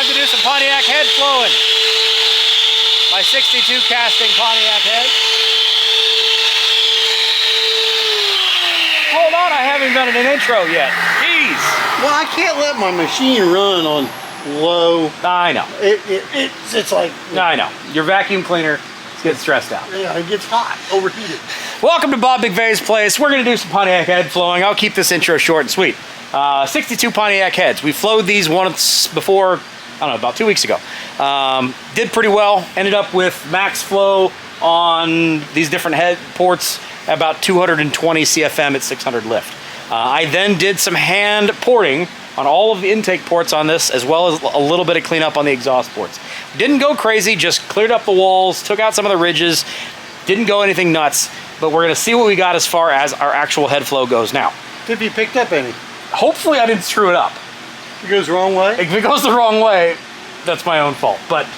Time to do some Pontiac head flowing. My 62 casting Pontiac head. Hold on, I haven't done an intro yet. Jeez. Well, I can't let my machine run on low. I know. It's like... I know. Your vacuum cleaner is getting stressed out. Yeah, it gets hot, overheated. Welcome to Bob McVay's place. We're going to do some Pontiac head flowing. I'll keep this intro short and sweet. 62 Pontiac heads. We flowed these once before, I don't know, about 2 weeks ago. Did pretty well. Ended up with max flow on these different head ports, about 220 CFM at 600 lift. I then did some hand porting on all of the intake ports on this, as well as a little bit of cleanup on the exhaust ports. Didn't go crazy, just cleared up the walls, took out some of the ridges, didn't go anything nuts, but we're gonna see what we got as far as our actual head flow goes now. If you picked up any. Hopefully I didn't screw it up. If it goes the wrong way? If it goes the wrong way, that's my own fault. But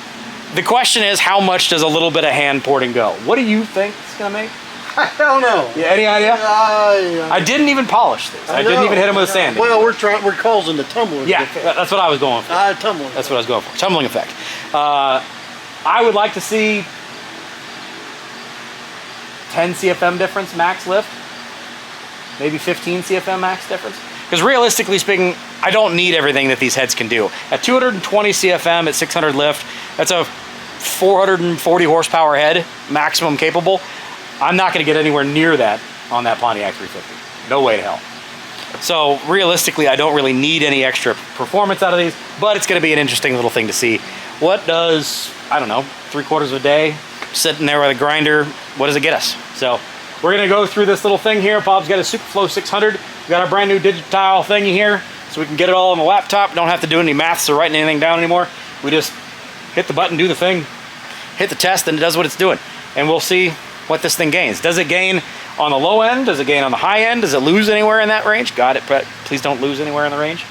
the question is, how much does a little bit of hand porting go? What do you think it's gonna make? I don't know. Yeah, any idea? I didn't even polish this. I didn't even hit them with a sanding. Well, we're causing the tumbling effect. effect. Yeah, that's what I was going for. Tumbling. That's what I was going for. Tumbling effect. I would like to see 10 CFM difference max lift. Maybe 15 CFM max difference. Because realistically speaking, I don't need everything that these heads can do. At 220 CFM at 600 lift, that's a 440 horsepower head, maximum capable. I'm not going to get anywhere near that on that Pontiac 350. No way to hell. So realistically, I don't really need any extra performance out of these, but it's going to be an interesting little thing to see. What does, I don't know, 3/4 of a day sitting there with a grinder, what does it get us? So we're going to go through this little thing here. Bob's got a Superflow 600. We got our brand new digital thingy here, so we can get it all on the laptop. Don't have to do any maths or writing anything down anymore. We just hit the button, do the thing, hit the test, and it does what it's doing. And we'll see what this thing gains. Does it gain on the low end? Does it gain on the high end? Does it lose anywhere in that range? Got it, but please don't lose anywhere in the range.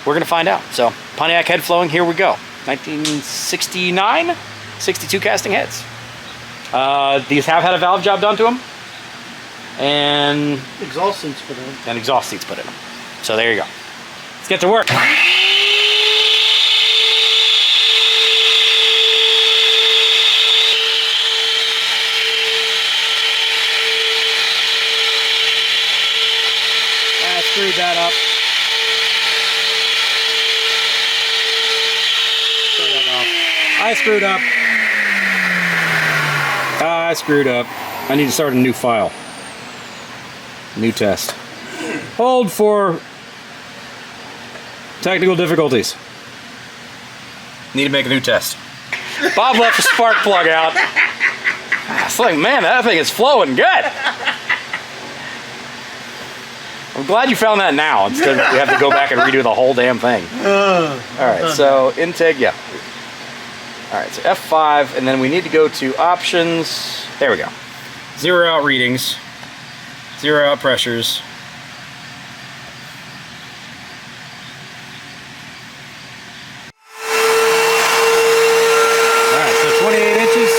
We're gonna find out. So Pontiac head flowing, here we go. 1969, 62 casting heads. These have had a valve job done to them. And exhaust seats put in. And exhaust seats put in them. So there you go. Let's get to work. Screwed that up. I screwed up. I screwed up. I need to start a new file. New test. Hold for technical difficulties. Need to make a new test. Bob left the spark plug out. It's like, man, that thing is flowing good. I'm glad you found that now instead of we have to go back and redo the whole damn thing. Alright, so intake, yeah. Alright, so F5, and then we need to go to options. There we go. Zero out readings. Zero out pressures. Alright, so 28 inches.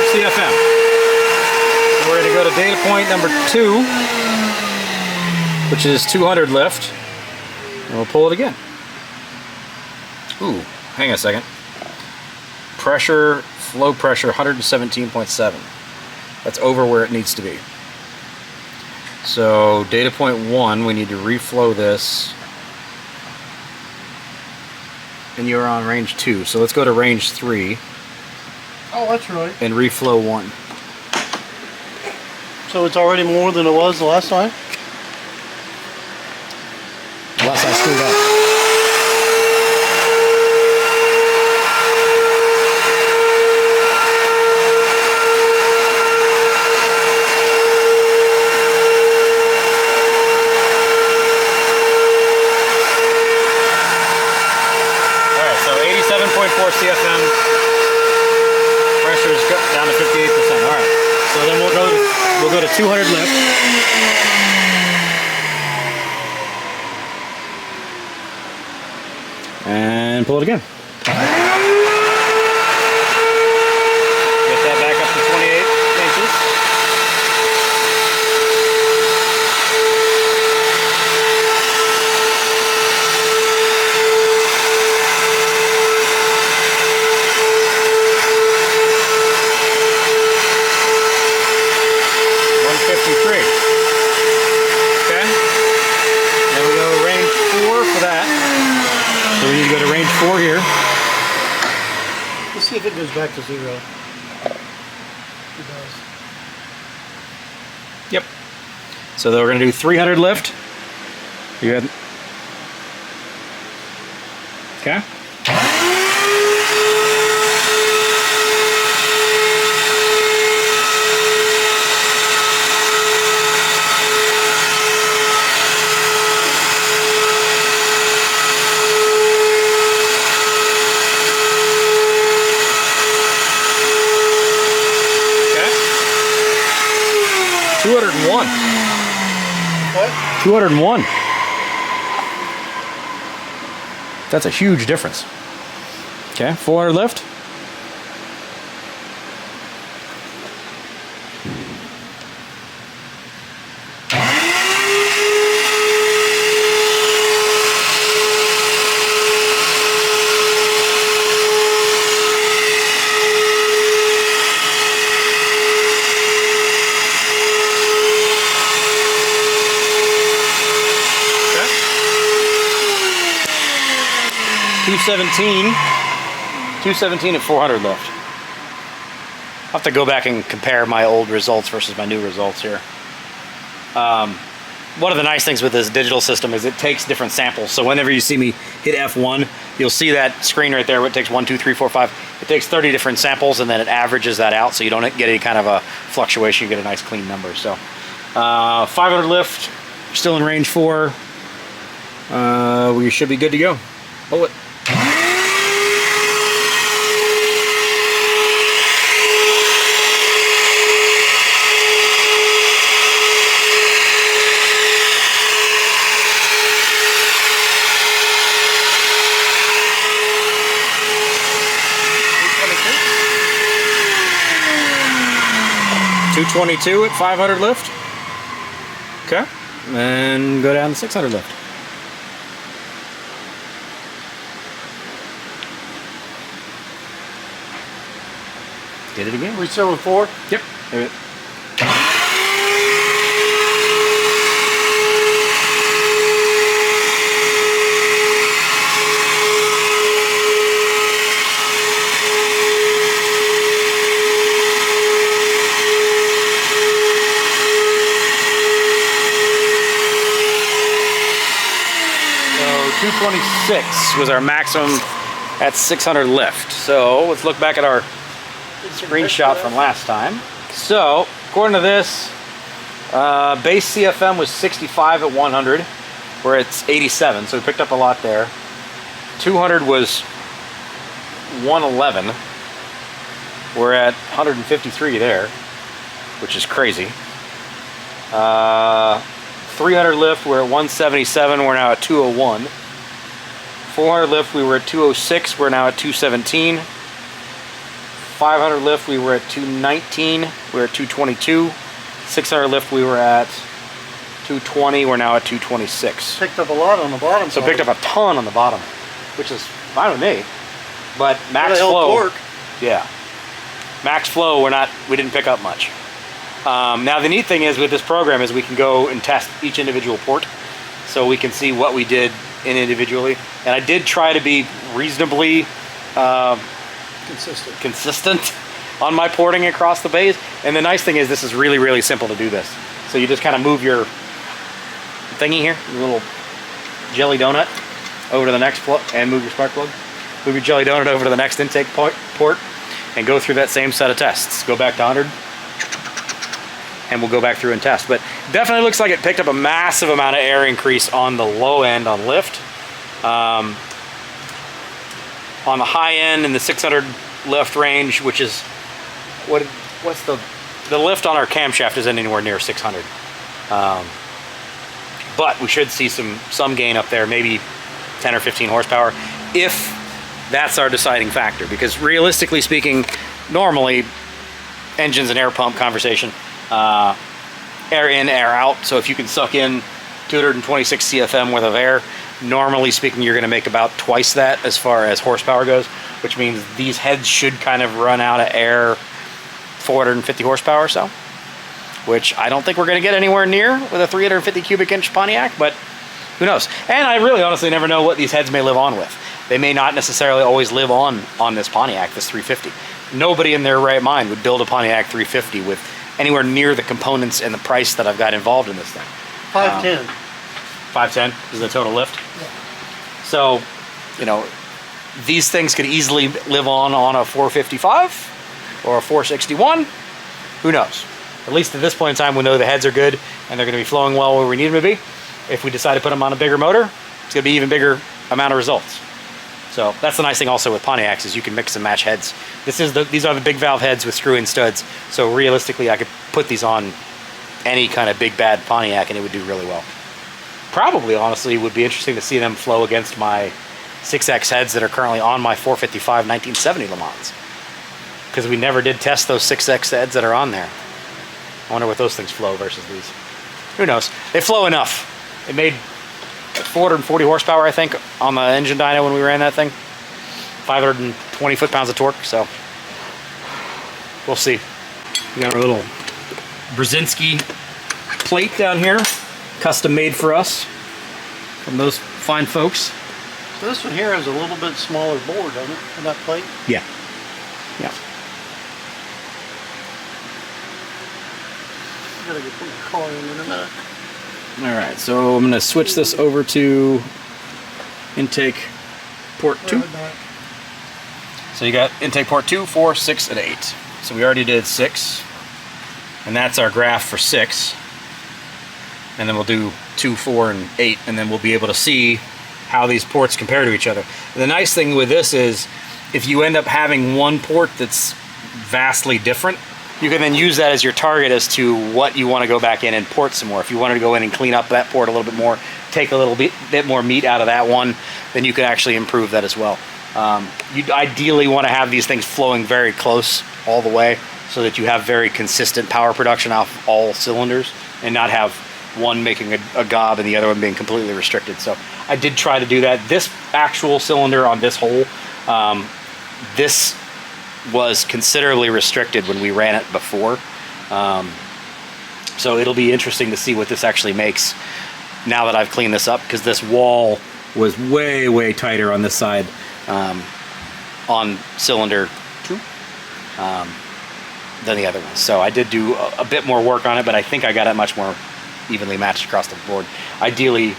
CFM. We're going to go to data point number 2, which is 200 lift, and we'll pull it again. Ooh, hang on a second. Pressure, flow pressure, 117.7. That's over where it needs to be. So data point 1, we need to reflow this, and you're on range 2. So let's go to range 3. Oh, that's right. And reflow 1. So it's already more than it was the last time? Unless I screwed up. Alright, so 87.4 CFM. Pressure's down to 58%. All right. So then we'll go to 200 lift. And pull it again. Get that back up to 28 inches. See if it goes back to 0. It does. Yep. So then we're going to do 300 lift. You good? Okay. What? 201. That's a huge difference. Okay, 400 lift. $217 at 400 lift. I'll have to go back and compare my old results versus my new results here. One of the nice things with this digital system is it takes different samples. So whenever you see me hit F1, you'll see that screen right there. It takes 1, 2, 3, 4, 5. It takes 30 different samples and then it averages that out, so you don't get any kind of a fluctuation. You get a nice clean number. So 500 lift, still in range 4. We should be good to go. Pull it. $222 at 500 lift. Okay. And go down to 600 lift. Did it again. We still with 4? Yep. Do it. So 226 was our maximum at 600 lift. So let's look back at our screenshot from last time. So according to this, base CFM was 65 at 100, where it's 87, so we picked up a lot there. 200 was 111. We're at 153 there, which is crazy. 300 lift, we're at 177, we're now at 201. 400 lift, we were at 206, we're now at 217. 500 lift, we were at 219, we're at 222. 600 lift, we were at 220, we're now at 226. Picked up a lot on the bottom. So picked up a ton on the bottom, which is fine with me. But max flow, torque. Yeah, max flow, we didn't pick up much. Now the neat thing is with this program is we can go and test each individual port, so we can see what we did individually. And I did try to be reasonably consistent on my porting across the bays. And the nice thing is this is really, really simple to do this. So you just kind of move your thingy here, your little jelly donut over to the next plug, and move your spark plug. Move your jelly donut over to the next intake port and go through that same set of tests. Go back to 100 and we'll go back through and test. But definitely looks like it picked up a massive amount of air increase on the low end on lift. On the high end in the 600 lift range, which is what's the lift on our camshaft isn't anywhere near 600, but we should see some gain up there, maybe 10 or 15 horsepower. if that's our deciding factor, because realistically speaking, normally engines and air pump conversation, air in, air out. So if you can suck in 226 CFM worth of air, normally speaking, you're going to make about twice that as far as horsepower goes, which means these heads should kind of run out of air 450 horsepower or so, which I don't think we're going to get anywhere near with a 350 cubic inch Pontiac, but who knows? And I really honestly never know what these heads may live on with. They may not necessarily always live on this Pontiac, this 350. Nobody in their right mind would build a Pontiac 350 with anywhere near the components and the price that I've got involved in this thing. 510. 510 is the total lift. Yeah. So, you know, these things could easily live on a 455 or a 461. Who knows? At least at this point in time, we know the heads are good and they're going to be flowing well where we need them to be. If we decide to put them on a bigger motor, it's going to be even bigger amount of results. So that's the nice thing also with Pontiacs is you can mix and match heads. These are the big valve heads with screw-in studs. So realistically, I could put these on any kind of big bad Pontiac and it would do really well. Probably, honestly, would be interesting to see them flow against my 6X heads that are currently on my 455 1970 Le Mans. Because we never did test those 6X heads that are on there. I wonder what those things flow versus these. Who knows? They flow enough. It made 440 horsepower, I think, on the engine dyno when we ran that thing. 520 foot-pounds of torque, so we'll see. We got our little Brzezinski plate down here, custom made for us from those fine folks. So this one here has a little bit smaller board, doesn't it, for that plate? Yeah. Yeah. Gotta get the car in a minute. All right, so I'm gonna switch this over to intake port 2. So you got intake port 2, 4, 6, and 8. So we already did 6, and that's our graph for 6. And then we'll do 2, 4, and 8, and then we'll be able to see how these ports compare to each other. And the nice thing with this is, if you end up having one port that's vastly different, you can then use that as your target as to what you want to go back in and port some more. If you wanted to go in and clean up that port a little bit more, take a little bit more meat out of that one, then you can actually improve that as well. You ideally want to have these things flowing very close all the way so that you have very consistent power production off all cylinders and not have one making a gob and the other one being completely restricted. So I did try to do that. This actual cylinder on this hole, this was considerably restricted when we ran it before. So it'll be interesting to see what this actually makes now that I've cleaned this up, because this wall was way, way tighter on this side on cylinder 2 than the other one. So I did do a bit more work on it, but I think I got it much more evenly matched across the board. Ideally,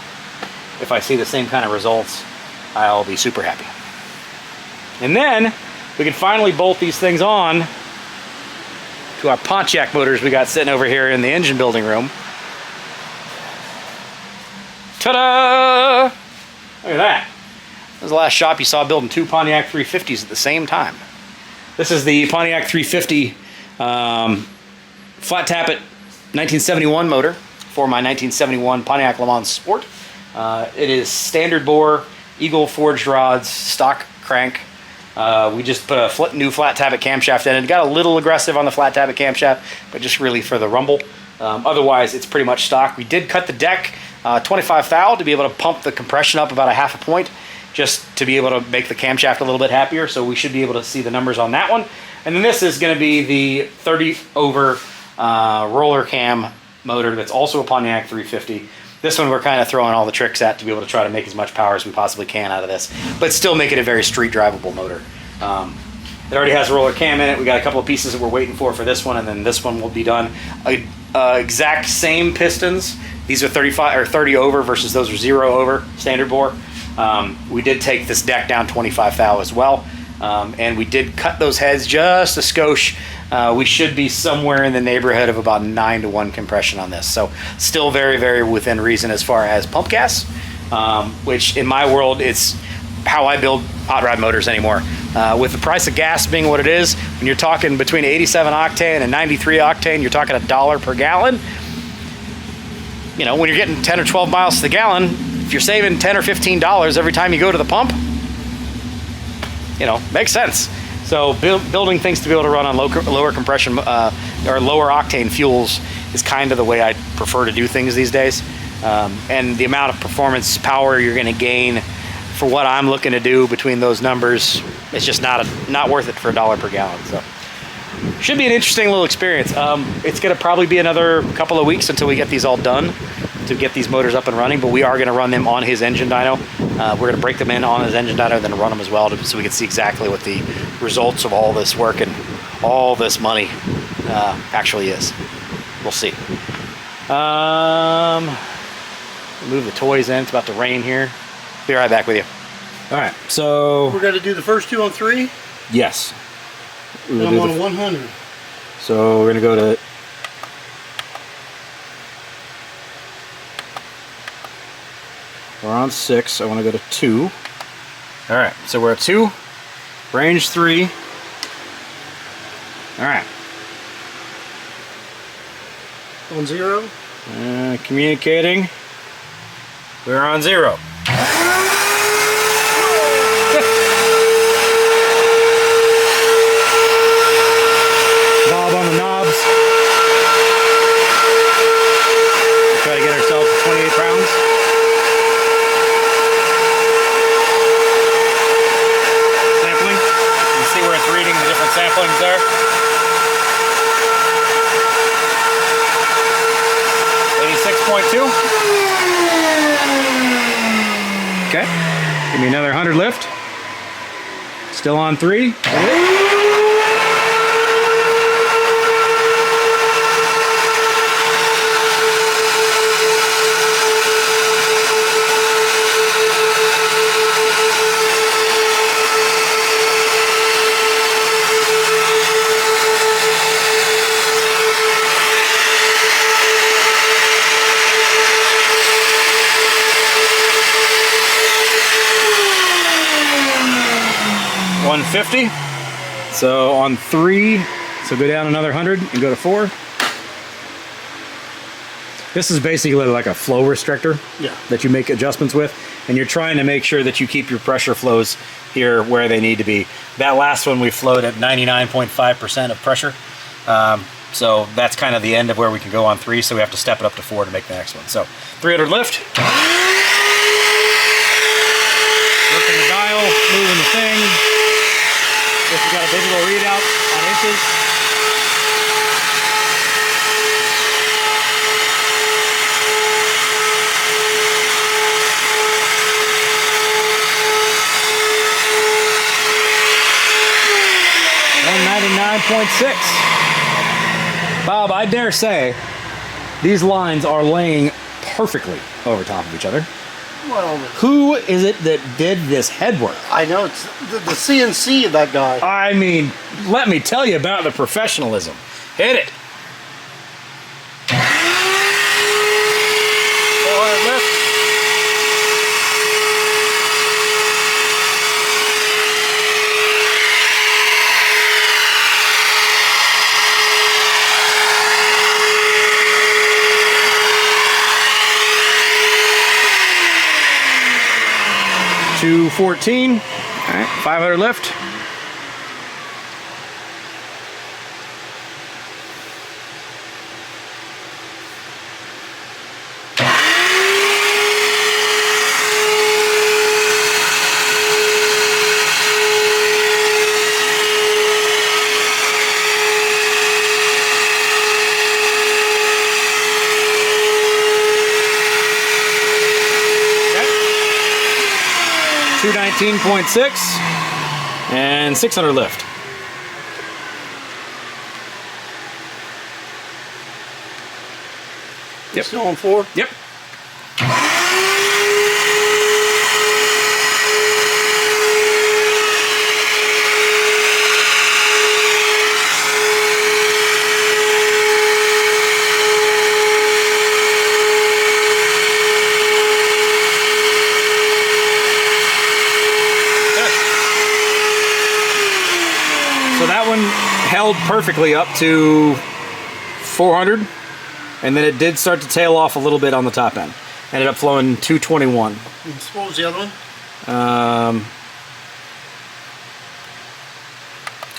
if I see the same kind of results, I'll be super happy. And then we can finally bolt these things on to our Pontiac motors we got sitting over here in the engine building room. Ta-da! Look at that. This is the last shop you saw building 2 Pontiac 350s at the same time. This is the Pontiac 350 flat tappet 1971 motor for my 1971 Pontiac Le Mans Sport. It is standard bore, Eagle forged rods, stock crank. We just put a new flat tappet camshaft in it. It got a little aggressive on the flat tappet camshaft, but just really for the rumble. Otherwise, it's pretty much stock. We did cut the deck 25 thou to be able to pump the compression up about a half a point, just to be able to make the camshaft a little bit happier. So we should be able to see the numbers on that one. And then this is going to be the 30 over roller cam motor that's also a Pontiac 350. This one we're kind of throwing all the tricks at to be able to try to make as much power as we possibly can out of this, but still make it a very street drivable motor. It already has a roller cam in it. We got a couple of pieces that we're waiting for this one, and then this one will be done. Exact same pistons. These are 35 or 30 over versus those are 0 over standard bore. We did take this deck down 25 thou as well, and we did cut those heads just a skosh. We should be somewhere in the neighborhood of about 9-to-1 compression on this. So still very, very within reason as far as pump gas, which in my world, it's how I build hot rod motors anymore. With the price of gas being what it is, when you're talking between 87 octane and 93 octane, you're talking $1 per gallon. You know, when you're getting 10 or 12 miles to the gallon, if you're saving $10 or $15 every time you go to the pump, you know, makes sense. So building things to be able to run on lower compression or lower octane fuels is kind of the way I prefer to do things these days. And the amount of performance power you're going to gain for what I'm looking to do between those numbers, it's just not worth it for $1 per gallon. So should be an interesting little experience. It's going to probably be another couple of weeks until we get these all done to get these motors up and running, but we are going to run them on his engine dyno. We're going to break them in on his engine dyno, then run them as well so we can see exactly what the results of all this work and all this money actually is. We'll see. Move the toys in. It's about to rain here. Be right back with you. All right, so We're going to do the first two on 3. yes, And I'm on 100. so we're gonna go to we're on 6. I want to go to 2. All right, so we're at 2, range 3. All right, On 0. communicating. We're on 0. Knob on the knobs. Try to get ourselves to 28 pounds. Sampling. You can see where it's reading the different samplings there. Okay, give me another 100 lift. Still on 3. $150. So on 3, so go down another 100 and go to 4. This is basically like a flow restrictor that you make adjustments with, and you're trying to make sure that you keep your pressure flows here where they need to be. That last one we flowed at 99.5% of pressure. So that's kind of the end of where we can go on 3, so we have to step it up to 4 to make the next one. So 300 lift. Working the dial, moving the thing. If we got a digital readout on inches. $199.6. Bob, I dare say these lines are laying perfectly over top of each other. Well, Who is it that did this head work? I know it's the CNC of that guy. I mean, let me tell you about the professionalism. Hit it. 400 lift. $214. All right, 500 lift. $219.6 and 600 lift. Yep. Still on 4? Yep. So that one held perfectly up to 400, and then it did start to tail off a little bit on the top end. Ended up flowing 221. And what was the other one?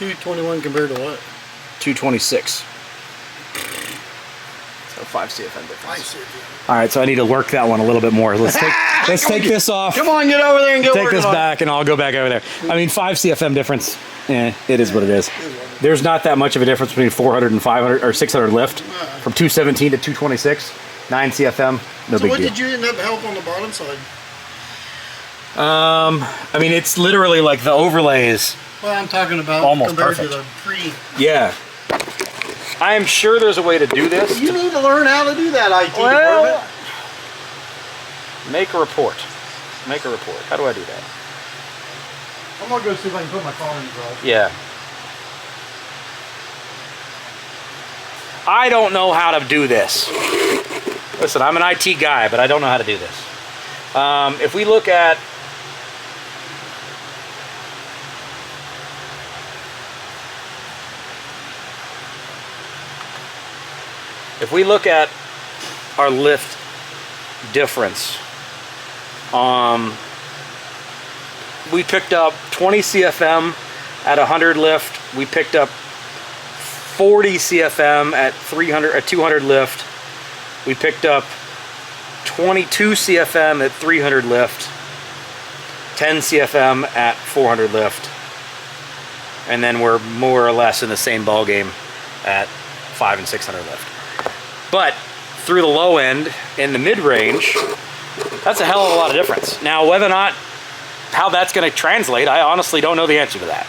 221 compared to what? 226. So 5 CFM difference. I see. All right, so I need to work that one a little bit more. Let's take this off. Come on, get over there and get Take this back, and I'll go back over there. I mean, 5 CFM difference. It is what it is. There's not that much of a difference between 400 and 500 or 600 lift from 217 to 226. 9 CFM, no big deal. So what did you end up help on the bottom side? I mean, it's literally like the overlays. Well, I'm talking about almost compared perfect. to the pre. Yeah. I am sure there's a way to do this. You need to learn how to do that, IT Well, department. make a report. Make a report. How do I do that? I'm gonna go see if I can put my phone in the drive. Yeah. I don't know how to do this. Listen, I'm an IT guy, but I don't know how to do this. If we look at our lift difference, we picked up 20 CFM at 100 lift. We picked up 40 CFM at 200 lift. We picked up 22 CFM at 300 lift, 10 CFM at 400 lift, and then we're more or less in the same ball game at 500 and 600 lift. But through the low end, in the mid-range, that's a hell of a lot of difference. Now, whether or not, how that's going to translate, I honestly don't know the answer to that.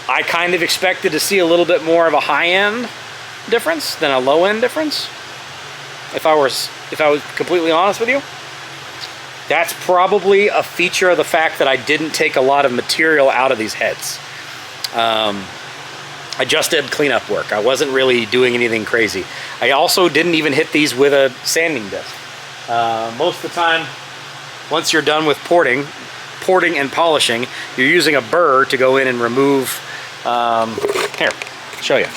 I kind of expected to see a little bit more of a high-end difference than a low-end difference. If I was completely honest with you, that's probably a feature of the fact that I didn't take a lot of material out of these heads. I just did cleanup work. I wasn't really doing anything crazy. I also didn't even hit these with a sanding disc. Most of the time, once you're done with porting and polishing, you're using a burr to go in and remove. Here, show you.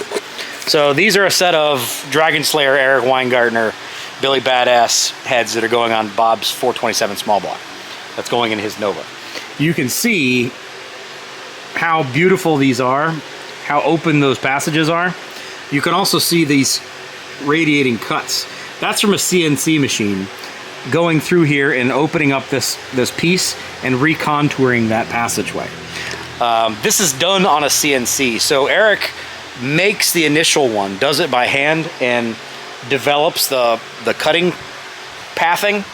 So these are a set of Dragon Slayer, Eric Weingartner, Billy Badass heads that are going on Bob's 427 small block. That's going in his Nova. You can see how beautiful these are, how open those passages are. You can also see these radiating cuts. That's from a CNC machine going through here and opening up this piece and recontouring that passageway. This is done on a CNC. So Eric makes the initial one, does it by hand, and develops the cutting pathing,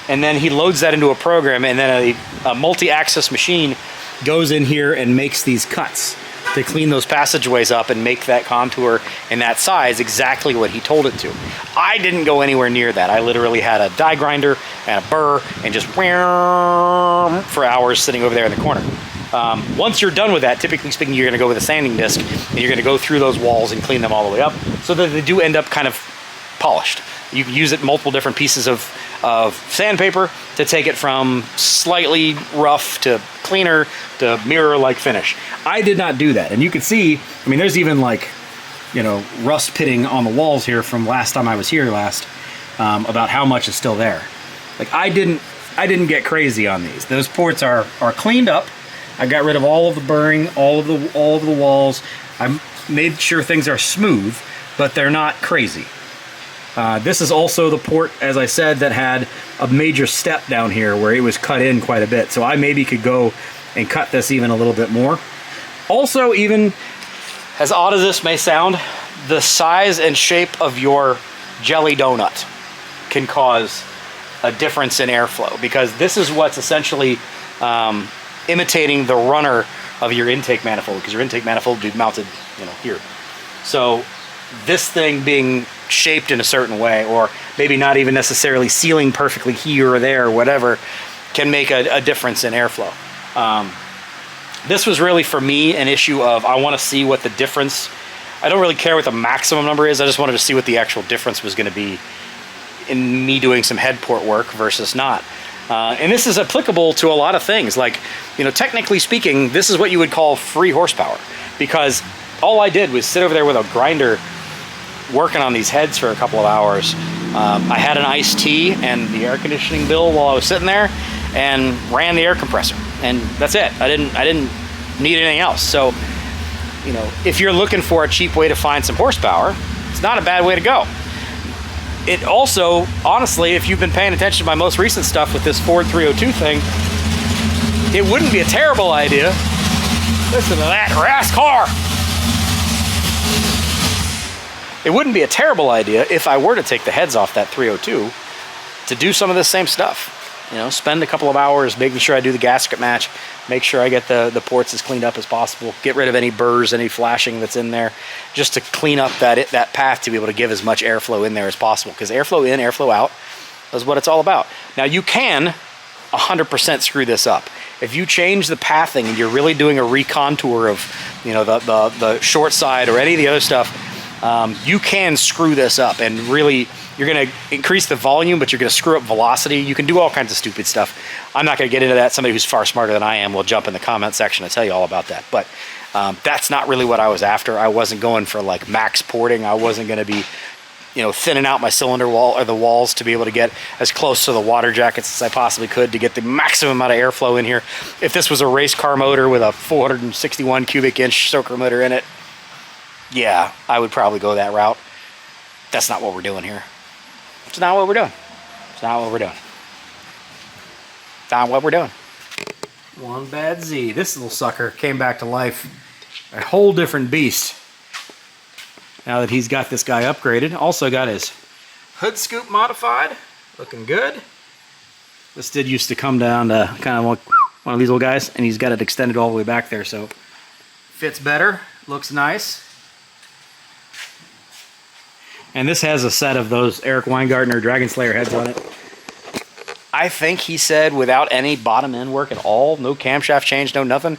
and then he loads that into a program, and then a multi-axis machine goes in here and makes these cuts to clean those passageways up and make that contour and that size exactly what he told it to. I didn't go anywhere near that. I literally had a die grinder and a burr and just for hours sitting over there in the corner. Once you're done with that, typically speaking, you're going to go with a sanding disc and you're going to go through those walls and clean them all the way up so that they do end up kind of polished. You can use it multiple different pieces of sandpaper to take it from slightly rough to cleaner to mirror-like finish. I did not do that, and you can see, I mean, there's even like, you know, rust pitting on the walls here from last time I was here last, about how much is still there. Like I didn't get crazy on these. Those ports are cleaned up. I got rid of all of the burring, all of the walls. I made sure things are smooth, but they're not crazy. This is also the port, as I said, that had a major step down here where it was cut in quite a bit. So I maybe could go and cut this even a little bit more. Also, even as odd as this may sound, the size and shape of your jelly donut can cause a difference in airflow, because this is what's essentially imitating the runner of your intake manifold, because your intake manifold would be mounted, you know, here. So this thing being shaped in a certain way, or maybe not even necessarily sealing perfectly here or there or whatever, can make a difference in airflow. This was really, for me, an issue of I want to see what the difference, I don't really care what the maximum number is, I just wanted to see what the actual difference was going to be in me doing some head port work versus not. And this is applicable to a lot of things. Like, you know, technically speaking, this is what you would call free horsepower, because all I did was sit over there with a grinder working on these heads for a couple of hours. I had an iced tea and the air conditioning bill while I was sitting there and ran the air compressor. and that's it. I didn't need anything else. So, you know, if you're looking for a cheap way to find some horsepower, it's not a bad way to go. It also, honestly, if you've been paying attention to my most recent stuff with this Ford 302 thing, it wouldn't be a terrible idea. Listen to that race car. It wouldn't be a terrible idea if I were to take the heads off that 302 to do some of this same stuff. You know, spend a couple of hours making sure I do the gasket match, make sure I get the ports as cleaned up as possible, get rid of any burrs, any flashing that's in there, just to clean up that path to be able to give as much airflow in there as possible. Because airflow in, airflow out is what it's all about. Now, you can 100% screw this up. If you change the pathing and you're really doing a recontour of, you know, the short side or any of the other stuff, you can screw this up and really, you're going to increase the volume, but you're going to screw up velocity. You can do all kinds of stupid stuff. I'm not going to get into that. Somebody who's far smarter than I am will jump in the comment section and tell you all about that. But that's not really what I was after. I wasn't going for like max porting. I wasn't going to be, you know, thinning out my cylinder wall or the walls to be able to get as close to the water jackets as I possibly could to get the maximum amount of airflow in here. If this was a race car motor with a 461 cubic inch soaker motor in it, yeah, I would probably go that route. That's not what we're doing here. It's not what we're doing. It's not what we're doing. It's not what we're doing. One bad Z. This little sucker came back to life. A whole different beast. Now that he's got this guy upgraded. Also got his hood scoop modified. Looking good. This did used to come down to kind of one of these little guys, and he's got it extended all the way back there, so fits better. Looks nice. And this has a set of those Eric Weingartner Dragon Slayer heads on it. I think he said without any bottom end work at all, no camshaft change, no nothing.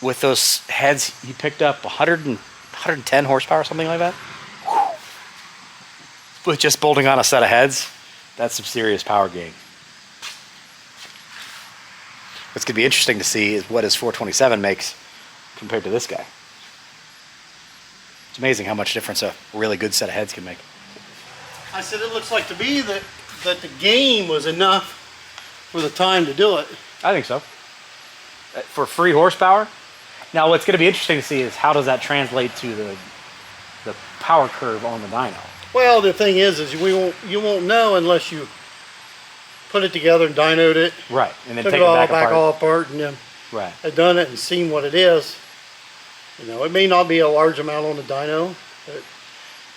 With those heads, he picked up 110 horsepower, something like that. Whew. With just bolting on a set of heads, that's some serious power gain. What's going to be interesting to see is what his 427 makes compared to this guy. It's amazing how much difference a really good set of heads can make. I said it looks like to me that the game was enough for the time to do it. I think so. For free horsepower. Now what's going to be interesting to see is how does that translate to the power curve on the dyno. Well, the thing is you won't know unless you put it together and dynoed it. Right. And then took take it all it back all apart. apart and then Right. I've done it and seen what it is. You know, it may not be a large amount on the dyno, but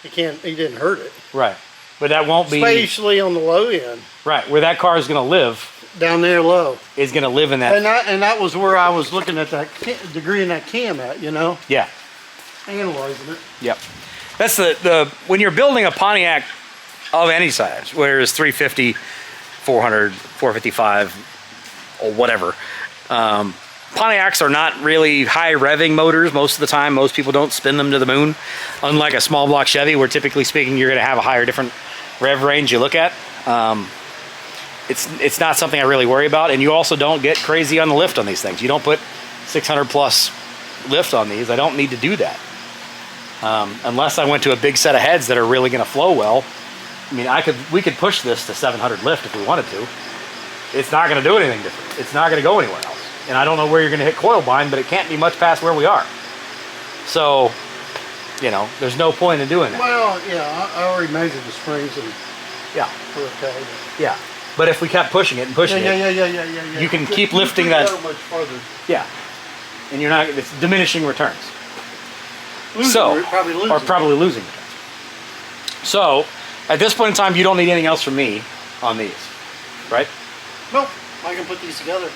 it didn't hurt it. Right. But that won't be... Especially on the low end. Right. Where that car is going to live... Down there low. Is going to live in that... And that was where I was looking at that degree in that cam at, you know? Yeah. Analyzing it. Yep. That's the... When you're building a Pontiac of any size, whether it's 350, 400, 455, or whatever... Pontiacs are not really high revving motors most of the time. Most people don't spin them to the moon. Unlike a small block Chevy, where typically speaking you're going to have a higher different rev range you look at. It's not something I really worry about, and you also don't get crazy on the lift on these things. You don't put 600 plus lift on these. I don't need to do that. Unless I went to a big set of heads that are really going to flow well. I mean, we could push this to 700 lift if we wanted to. It's not going to do anything different. It's not going to go anywhere else. And I don't know where you're going to hit coil bind, but it can't be much past where we are. So, you know, there's no point in doing that. Well, yeah, I already measured the springs and yeah, okay. Yeah, but if we kept pushing it and pushing yeah. you can keep lifting that. Much farther. Yeah, and you're not. It's diminishing returns. Probably losing returns. So, at this point in time, you don't need anything else from me on these, right? Nope. I can put these together.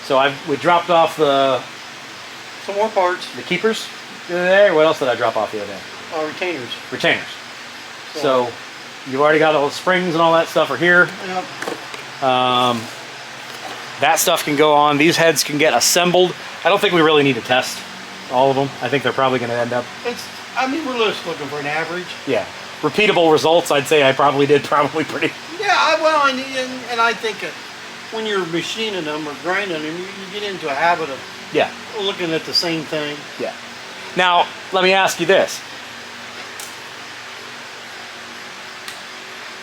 So we dropped off some more parts. The keepers the other day. What else did I drop off the other day? Retainers. Retainers. So you've already got all the springs and all that stuff are here. Yep. That stuff can go on. These heads can get assembled. I don't think we really need to test all of them. I think they're probably going to end up. I mean, we're just looking for an average. Yeah. Repeatable results. I'd say I probably did pretty. Yeah. And I think when you're machining them or grinding them, you get into a habit of looking at the same thing. Yeah. Now, let me ask you this.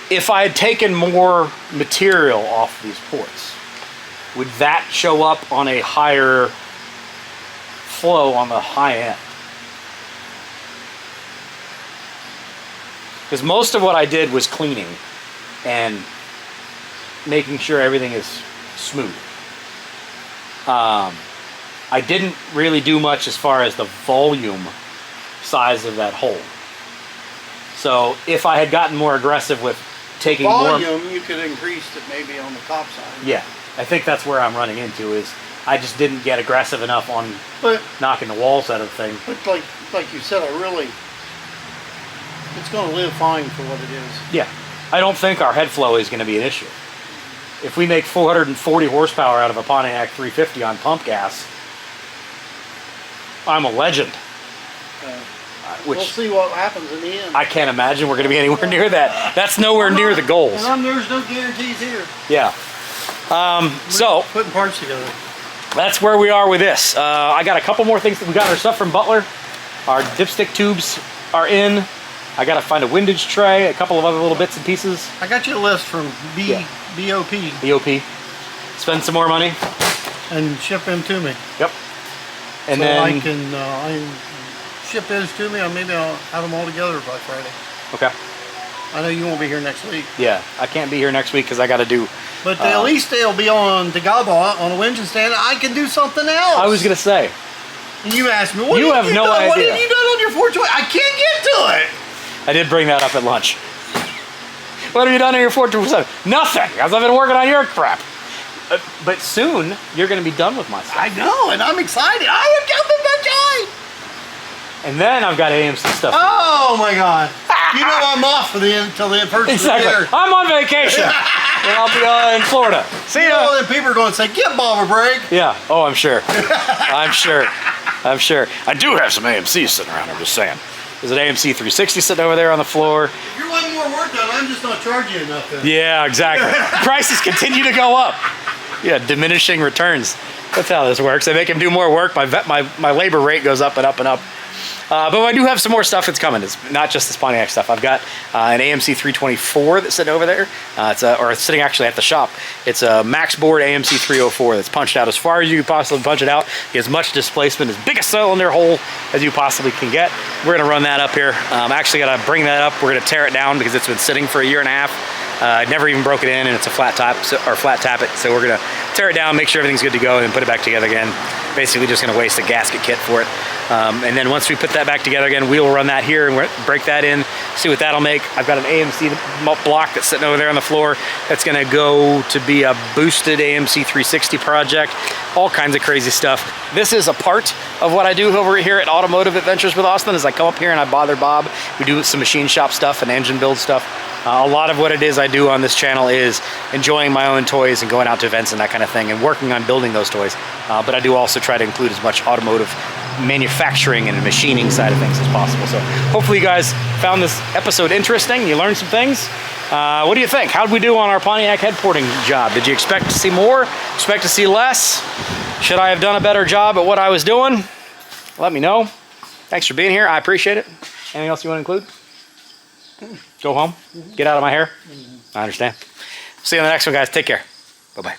If I had taken more material off these ports, would that show up on a higher flow on the high end? Because most of what I did was cleaning and making sure everything is smooth. I didn't really do much as far as the volume size of that hole. So if I had gotten more aggressive with taking volume, you could increase it maybe on the top side. Yeah, I think that's where I'm running into is I just didn't get aggressive enough on knocking the walls out of the thing. But like you said, it's going to live fine for what it is. Yeah, I don't think our head flow is going to be an issue. If we make 440 horsepower out of a Pontiac 350 on pump gas, I'm a legend. We'll see what happens in the end. I can't imagine we're going to be anywhere near that. That's nowhere near the goals. And there's no guarantees here. Yeah. So putting parts together. That's where we are with this. I got a couple more things. We got our stuff from Butler. Our dipstick tubes are in. I got to find a windage tray, a couple of other little bits and pieces. I got you a list from BOP. BOP. Spend some more money. And ship them to me. Yep. And so then I can ship those to me, and maybe I'll have them all together by Friday. Okay. I know you won't be here next week. Yeah, I can't be here next week because I got to do. But at least they'll be on the Gaba on a winch and stand. I can do something else. I was gonna say. And you asked me, what you have no idea. What have you done on your 420? I can't get to it. I did bring that up at lunch. What have you done on your 427? Nothing, because I've been working on your crap. But soon, you're going to be done with my stuff. I know, and I'm excited. I would come to that joy. And then I've got AMC stuff. Oh my God. You know I'm off until the first exactly. of the year. I'm on vacation. And I'll be in Florida. See ya. All them people are going to say, give Bob a break. Yeah. Oh, I'm sure. I'm sure. I'm sure. I do have some AMCs sitting around, I'm just saying. There's an AMC 360 sitting over there on the floor. If you're wanting more work done, I'm just not charging you enough then. Yeah, exactly. Prices continue to go up. Yeah, diminishing returns. That's how this works. I make him do more work. My labor rate goes up and up and up. But I do have some more stuff that's coming. It's not just this Pontiac stuff. I've got an AMC 324 that's sitting over there. It's sitting actually at the shop. It's a max board AMC 304 that's punched out as far as you can possibly punch it out. Get as much displacement, as big a cylinder hole as you possibly can get. We're gonna run that up here. Actually gotta bring that up. We're gonna tear it down because it's been sitting for 1.5 years. I never even broke it in, and it's a flat top or flat tappet. So we're gonna tear it down, make sure everything's good to go, and then put it back together again. Basically just gonna waste a gasket kit for it. And then once we put that back together again, we'll run that here and break that in, see what that'll make. I've got an AMC block that's sitting over there on the floor that's gonna go to be a boosted AMC 360 project, all kinds of crazy stuff. This is a part of what I do over here at Automotive Adventures with Austin, is I come up here and I bother Bob. We do some machine shop stuff and engine build stuff. A lot of what it is I do on this channel is enjoying my own toys and going out to events and that kind of thing and working on building those toys. But I do also try to include as much automotive manufacturing and machining side of things as possible. So hopefully you guys found this episode interesting. You learned some things. What do you think? How'd we do on our Pontiac head porting job? Did you expect to see more? Expect to see less? Should I have done a better job at what I was doing? Let me know. Thanks for being here. I appreciate it. Anything else you want to include? Go home? Get out of my hair? I understand. See you on the next one, guys. Take care. Bye-bye.